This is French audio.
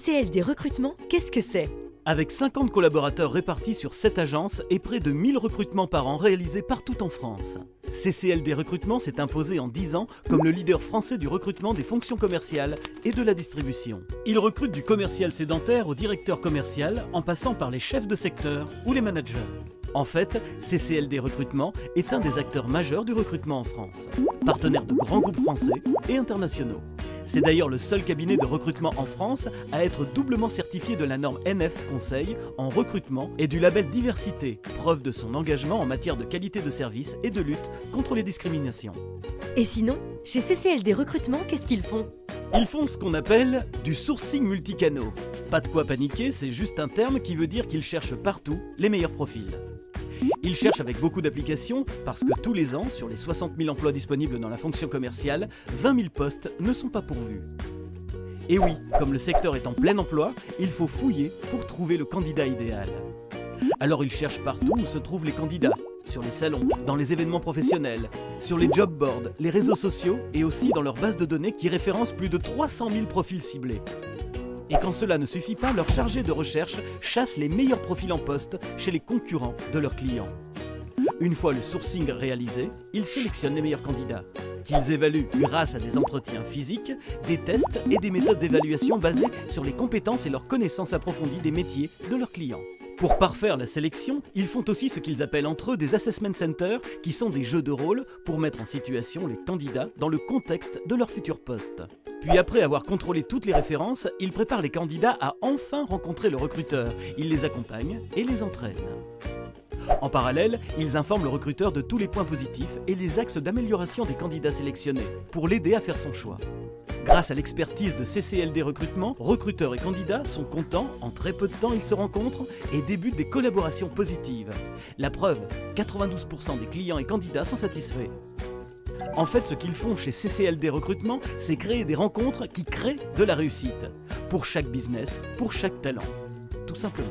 CCLD Recrutement, qu'est-ce que c'est? Avec 50 collaborateurs répartis sur 7 agences et près de 1000 recrutements par an réalisés partout en France. CCLD Recrutement s'est imposé en 10 ans comme le leader français du recrutement des fonctions commerciales et de la distribution. Il recrute du commercial sédentaire au directeur commercial en passant par les chefs de secteur ou les managers. En fait, CCLD Recrutement est un des acteurs majeurs du recrutement en France, partenaire de grands groupes français et internationaux. C'est d'ailleurs le seul cabinet de recrutement en France à être doublement certifié de la norme NF Conseil en recrutement et du label Diversité, preuve de son engagement en matière de qualité de service et de lutte contre les discriminations. Et sinon, chez CCLD Recrutement, qu'est-ce qu'ils font? Ils font ce qu'on appelle du sourcing multicanaux. Pas de quoi paniquer, c'est juste un terme qui veut dire qu'ils cherchent partout les meilleurs profils. Ils cherchent avec beaucoup d'applications parce que tous les ans, sur les 60 000 emplois disponibles dans la fonction commerciale, 20 000 postes ne sont pas pourvus. Et oui, comme le secteur est en plein emploi, il faut fouiller pour trouver le candidat idéal. Alors ils cherchent partout où se trouvent les candidats, sur les salons, dans les événements professionnels, sur les job boards, les réseaux sociaux et aussi dans leur base de données qui référence plus de 300 000 profils ciblés. Et quand cela ne suffit pas, leurs chargés de recherche chassent les meilleurs profils en poste chez les concurrents de leurs clients. Une fois le sourcing réalisé, ils sélectionnent les meilleurs candidats, qu'ils évaluent grâce à des entretiens physiques, des tests et des méthodes d'évaluation basées sur les compétences et leurs connaissances approfondies des métiers de leurs clients. Pour parfaire la sélection, ils font aussi ce qu'ils appellent entre eux des assessment centers, qui sont des jeux de rôle pour mettre en situation les candidats dans le contexte de leur futur poste. Puis après avoir contrôlé toutes les références, ils préparent les candidats à enfin rencontrer le recruteur. Ils les accompagnent et les entraînent. En parallèle, ils informent le recruteur de tous les points positifs et les axes d'amélioration des candidats sélectionnés pour l'aider à faire son choix. Grâce à l'expertise de CCLD Recrutement, recruteurs et candidats sont contents, en très peu de temps ils se rencontrent et débutent des collaborations positives. La preuve, 92% des clients et candidats sont satisfaits. En fait, ce qu'ils font chez CCLD Recrutement, c'est créer des rencontres qui créent de la réussite. Pour chaque business, pour chaque talent. Tout simplement.